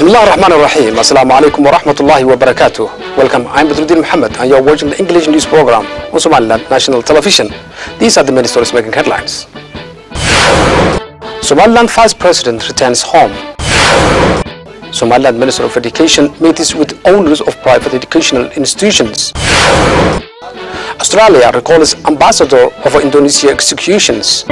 Bismillahirrahmanirrahim. Assalamu alaikum wa rahmatullahi wa barakatuh. Welcome, I'm Badruddin Muhammad and you're watching the English news program on Somaliland National Television. These are the main stories making headlines. Somaliland Vice President returns home. Somaliland Minister of Education meets with owners of private educational institutions. Australia recalls ambassador of Indonesia executions.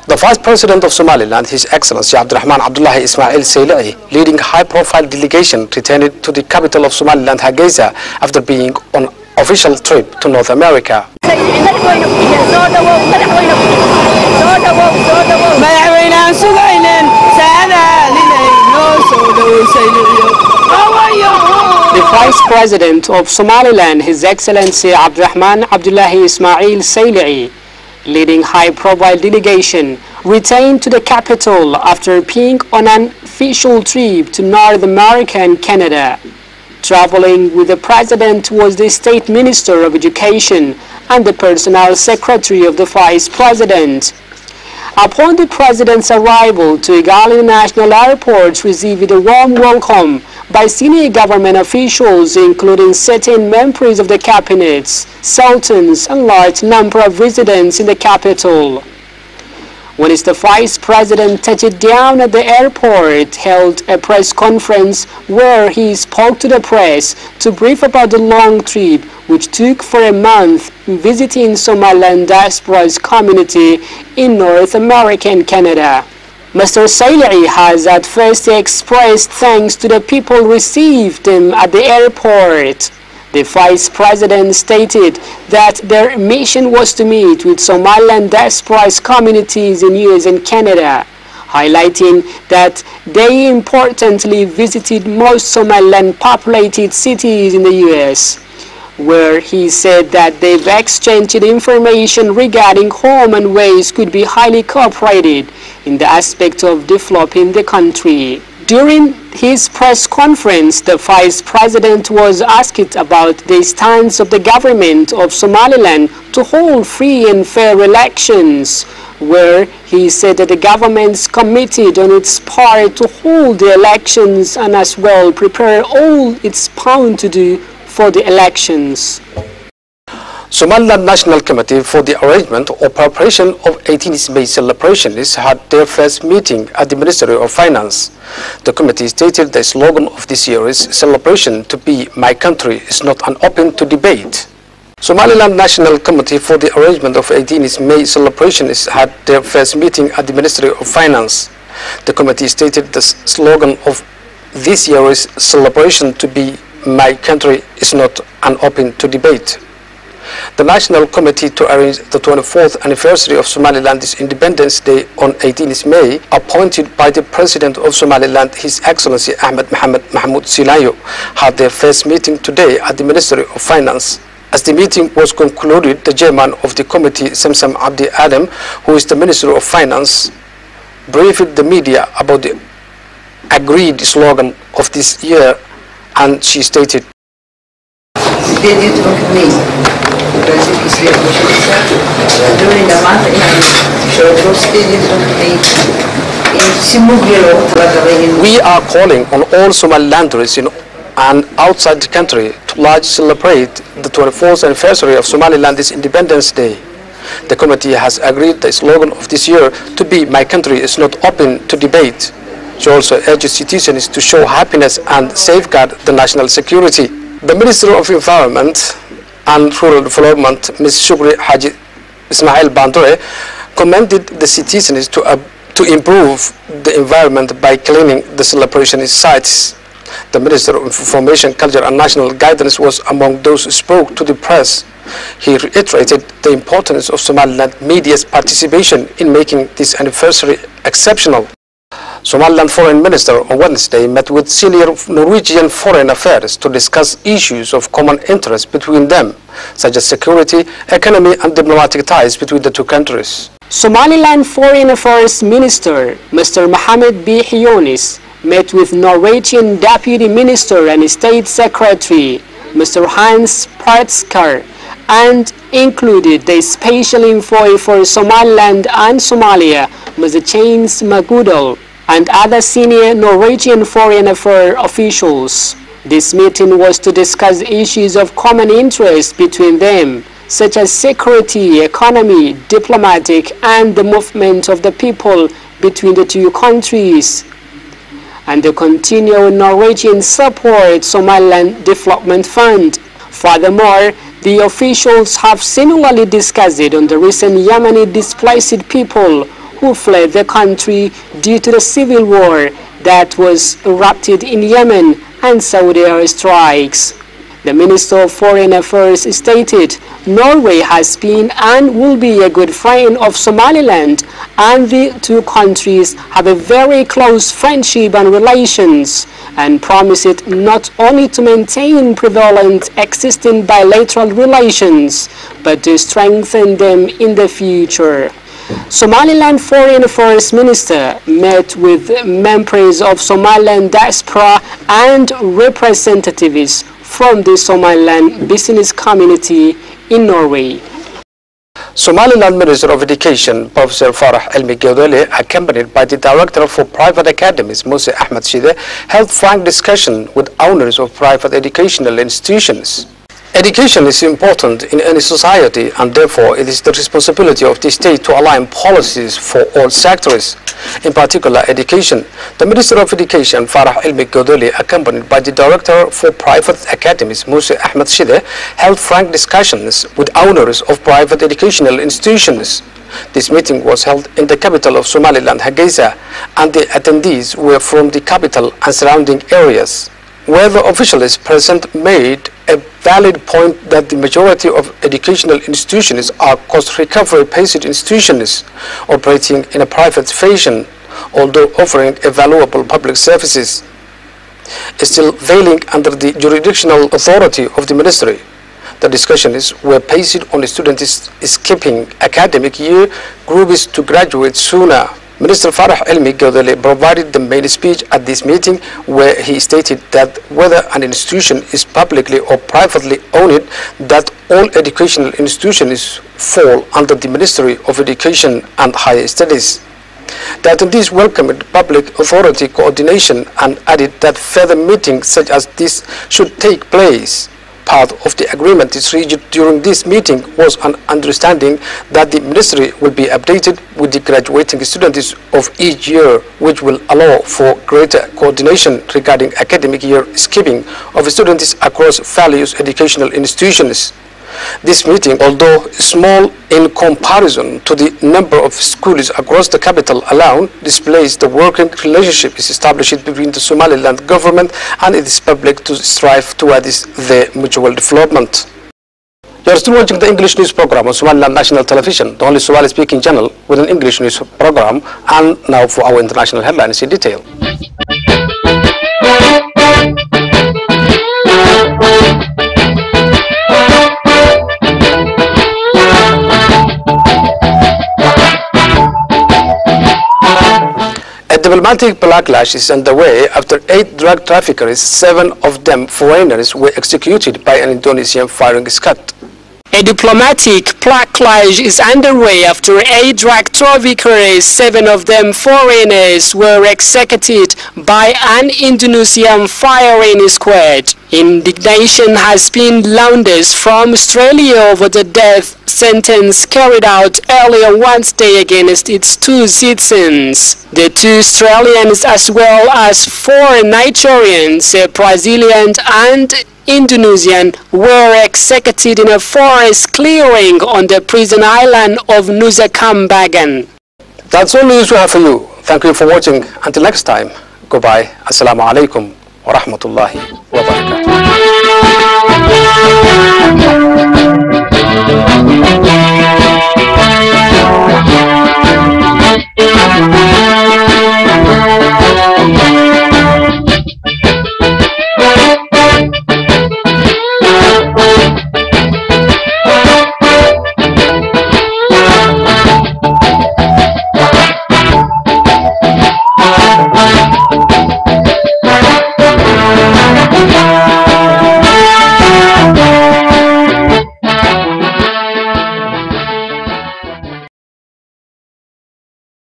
The Vice President of Somaliland, His Excellency Abdurrahman Abdullahi Ismail Sayli'i, leading high-profile delegation, returned to the capital of Somaliland, Hargeisa, after being on official trip to North America. The Vice President of Somaliland, His Excellency Abdurrahman Abdullahi Ismail Sayli'i, leading high-profile delegation, returned to the capital after being on an official trip to North America and Canada. Traveling with the President was the State Minister of Education and the Personal Secretary of the Vice President. Upon the President's arrival to Igali National Airport, received a warm welcome by senior government officials, including certain members of the cabinets, sultans, and large number of residents in the capital. When the Vice President touched down at the airport, held a press conference where he spoke to the press to brief about the long trip, which took for a month, visiting Somaliland diaspora's community in North America and Canada. Mr. Sayli'i has at first expressed thanks to the people received him at the airport. The Vice President stated that their mission was to meet with Somaliland diaspora's communities in US and Canada, highlighting that they importantly visited most Somaliland populated cities in the US, where he said that they've exchanged information regarding home and ways could be highly cooperated in the aspect of developing the country. During his press conference, the Vice President was asked about the stance of the government of Somaliland to hold free and fair elections, where he said that the government's committed on its part to hold the elections and as well prepare all it's bound to do for the elections. Somaliland National Committee for the Arrangement or Preparation of 18th May celebrations had their first meeting at the Ministry of Finance. The committee stated the slogan of this year's celebration to be "My country is not an open to debate." Somaliland National Committee for the Arrangement of 18th May celebrations had their first meeting at the Ministry of Finance. The committee stated the slogan of this year's celebration to be "My country is not an open to debate." The National Committee to arrange the 24th anniversary of Somaliland's Independence Day on 18th May, appointed by the President of Somaliland, His Excellency Ahmed Mohamed Mahmoud Silayo, had their first meeting today at the Ministry of Finance. As the meeting was concluded, the chairman of the committee, Samsam Abdi Adam, who is the Minister of Finance, briefed the media about the agreed slogan of this year, and she stated, "We are calling on all Somalilanders in and outside the country to largely celebrate the 24th anniversary of Somaliland's Independence Day. The committee has agreed the slogan of this year to be "My country is not open to debate." She also urges citizens to show happiness and safeguard the national security. The Minister of Environment and Rural Development, Ms. Shukri Haji Ismail Bandore, commended the citizens to improve the environment by cleaning the celebration sites. The Minister of Information, Culture and National Guidance was among those who spoke to the press. He reiterated the importance of Somaliland media's participation in making this anniversary exceptional. Somaliland Foreign Minister on Wednesday met with senior Norwegian Foreign Affairs to discuss issues of common interest between them, such as security, economy and diplomatic ties between the two countries. Somaliland Foreign Affairs Minister Mr. Mohamed B. Hionis met with Norwegian Deputy Minister and State Secretary Mr. Hans Praetskar, and included the special envoy for Somaliland and Somalia, Mr. James Magudal, and other senior Norwegian foreign affairs officials. This meeting was to discuss issues of common interest between them, such as security, economy, diplomatic, and the movement of the people between the two countries, and the continued Norwegian support Somaliland Development Fund. Furthermore, the officials have similarly discussed on the recent Yemeni displaced people who fled the country due to the civil war that was erupted in Yemen and Saudi airstrikes. The Minister of Foreign Affairs stated Norway has been and will be a good friend of Somaliland, and the two countries have a very close friendship and relations, and promised not only to maintain prevalent existing bilateral relations, but to strengthen them in the future. Somaliland Foreign Affairs Minister met with members of Somaliland diaspora and representatives from the Somaliland business community in Norway. Somaliland Minister of Education, Professor Farah Elmi-Gewdele, accompanied by the Director for Private Academies, Musa Ahmed Shide, held frank discussion with owners of private educational institutions. Education is important in any society, and therefore it is the responsibility of the state to align policies for all sectors, in particular education. The Minister of Education, Farah Elmi-Gewdele, accompanied by the Director for Private Academies, Musa Ahmed Shide, held frank discussions with owners of private educational institutions. This meeting was held in the capital of Somaliland, Hargeisa, and the attendees were from the capital and surrounding areas, where the officials present made a valid point that the majority of educational institutions are cost recovery-based institutions operating in a private fashion, although offering a valuable public services, still veiling under the jurisdictional authority of the ministry. The discussions were based on students skipping academic year, groups to graduate sooner. Minister Farah Elmi-Gewdele provided the main speech at this meeting, where he stated that whether an institution is publicly or privately owned, that all educational institutions fall under the Ministry of Education and Higher Studies. The attendees welcomed public authority coordination and added that further meetings such as this should take place. Part of the agreement reached during this meeting was an understanding that the ministry will be updated with the graduating students of each year, which will allow for greater coordination regarding academic year skipping of students across various educational institutions. This meeting, although small in comparison to the number of schools across the capital alone, displays the working relationship is established between the Somaliland government and its public to strive towards the mutual development. You are still watching the English news program on Somaliland National Television, the only Somali-speaking channel with an English news program. And now for our international headlines in detail. A diplomatic backlash is underway after 8 drug traffickers, 7 of them foreigners, were executed by an Indonesian firing squad. A diplomatic backlash is underway after 8 drug traffickers, 7 of them foreigners, were executed by an Indonesian firing squad. Indignation has been launched from Australia over the death sentence carried out earlier Wednesday against its 2 citizens. The 2 Australians, as well as 4 Nigerians, a Brazilian and Indonesian, were executed in a forest clearing on the prison island of Nusa Kambangan. That's all news we have for you. Thank you for watching. Until next time, goodbye. Assalamu alaikum wa rahmatullahi wa barakatuh.